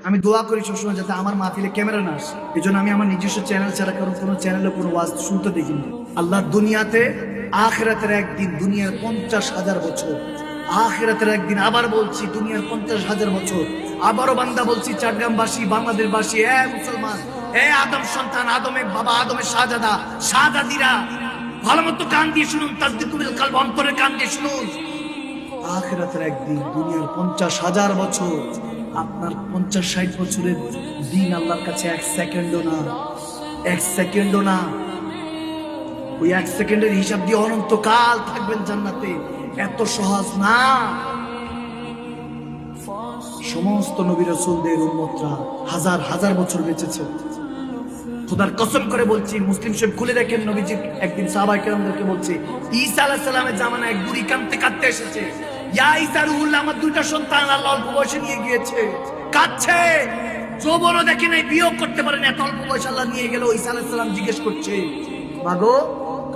আমি দোয়া করি সবসময় যাতে আমার মাহফিলে ক্যামেরা না আসে। এই জন্য আমি আমার নিজস্ব চ্যানেল ছাড়া কারণ কোনো চ্যানেলে কোনো ওয়াজ শুনতে দেখিনি। আল্লাহ দুনিয়াতে আখিরাতের একদিন, দুনিয়ার 50,000 বছর, আখিরাতের একদিন, আবার বলছি দুনিয়ার 50,000 বছর। আবারও বান্দা বলছি, চট্টগ্রামবাসী, বাংলাদেশবাসী, মুসলমান, আদম সন্তান, আদমের বাবা, আদমের শাহজাদা, শাহজাদিরা, ভালো মতো কান দিয়ে শুনুন, তাসদিকুল কলব, অন্তরের কান দিয়ে শুনুন। আখিরাতের একদিন, দুনিয়ার 50,000 বছর, আপনার 50-60 বছরের দিন আল্লাহর কাছে 1 সেকেন্ডও না, 1 সেকেন্ডও না। ওই 1 সেকেন্ডের হিসাব দিয়ে অনন্তকাল থাকবেন জান্নাতে, এত সহজ না। সমস্ত নবী রাসূলদের উম্মতরা হাজার হাজার বছর বেঁচেছে। খোদার কসম করে বলছি, মুসলিম শরীফ খুলে দেখেন, নবীজি একদিন সাহাবায়ে কেরামদেরকে বলছে, ঈসা আলাইহিস সালামের জামানায় এক বুড়ি কাঁদতে কাঁদতে এসেছে, ইয়া ঈসা রুহুল্লাহ, আমার 2টা সন্তান আল্লাহ অল্প বয়সে নিয়ে গিয়েছে, কাঁদছে, যৌবনও দেখে নাই, বিয়েও করতে পারে না, এত অল্প বয়সে আল্লাহ নিয়ে গেল। ঈসা আলাইহিস সালাম জিজ্ঞেস করছে, মাগো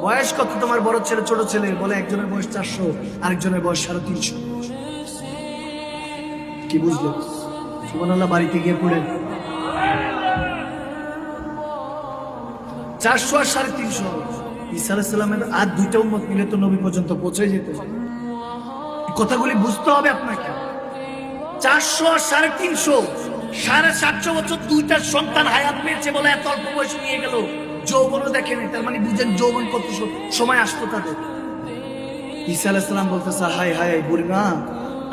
বয়স কত তোমার বড় ছেলে ছোট ছেলে? বলে একজনের বয়স 400, আরেকজনের বয়স 350। কি বুঝলেন? সুবহানাল্লাহ। বাড়িতে গিয়ে পড়েন 400 আর 350। ঈসা আলাইহিস সালামের আর 2টা উম্মত মিলে তো নবী পর্যন্ত পৌঁছে যেত। কথাগুলি বুঝতে হবে আপনাকে। 400 আর 350, 750 বছর 2টা সন্তান হায়াত পেয়েছে বলে এত অল্প বয়সে নিয়ে গেল, যৌবনও দেখেনি। তার মানে বুঝেন যৌবন কত সময় আসতো তাদের। ঈসা আলাইহিস সালাম বলতেছে, হায় হায় বুড়িমা,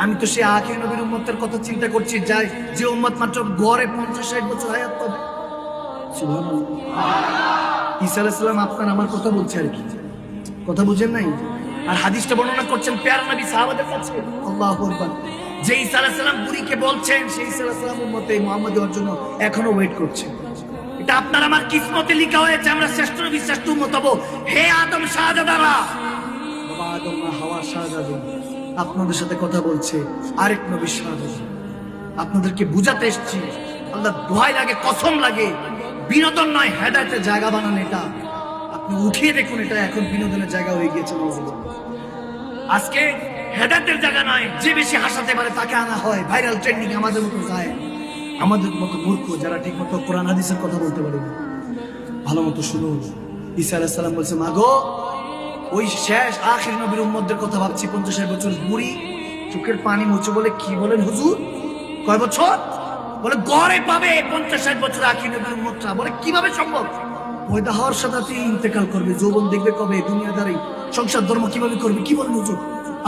আমি তো সে আখির নবীর উম্মতের কথা চিন্তা করছি, যাই যে উম্মত মাত্র গড়ে 50-60 বছর হায়াত পাবে। সুবহানাল্লাহ। ঈসা আলাইহিস সালাম আপনার আমার কথা বলছে আর কি, কথা বুঝেন নাই? আর হাদিসটা বর্ণনা করছেন প্যারা নবী সাহাবাদের কাছে। আল্লাহু আকবার। যে ঈসা আলাইহিস সালাম বুড়িকে বলছেন, সেই ঈসা আলাইহিস সালাম উম্মতে মুহাম্মদ হওয়ার জন্য এখনো ওয়েট করছে। এটা আপনার আমার কিসমতে লেখা হয়েছে, আমরা শ্রেষ্ঠ নবী শ্রেষ্ঠ উম্মত হব। হে আদম শাহজাদারা, বাবা আদম মা হাওয়া শাহজাদা, আপনাদের সাথে কথা বলছে আরেক নবী শাহজাদা। আপনাদেরকে বুঝাতে এসেছি, আল্লাহ দোহাই লাগে, কসম লাগে, বিনোদন নয়, হেদায়েতের জায়গা বানান এটা। আপনি উঠিয়ে দেখুন, এটা এখন বিনোদনের জায়গা হয়ে গিয়েছে। আজকে হেদায়েতের জায়গা নয়, যে বেশি হাসাতে পারে তাকে আনা হয়, ভাইরাল ট্রেন্ডিং। আমাদের মতো যায়, আমাদের মতো মূর্খ যারা ঠিক মতো কোরআন হাদিসের কথা বলতে পারে না। ভালো মতো শুনুন। ঈসা আলাইহিস সালাম বলছে, মাগো ওই শেষ আখির নবীর উম্মতদের কথা ভাবছি। 50-60 বছর বুড়ি চোখের পানি মুছে বলে, কি বলেন হুজুর, কয় বছর? বলে গড়ে পাবে 50-60 বছর আখির নবীর উম্মতরা। বলে কিভাবে সম্ভব? পয়দা হওয়ার সাথে ইন্তেকাল করবে, যৌবন দেখবে কবে, দুনিয়াদারি সংসার ধর্ম কিভাবে করবে? কি বলেন হুজুর?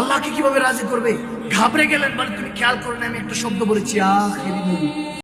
আল্লাহকে কিভাবে রাজি করবে? ঘাবড়ে গেলেন। বলে তুমি খেয়াল করো না, আমি একটা শব্দ বলেছি, আখির নবী।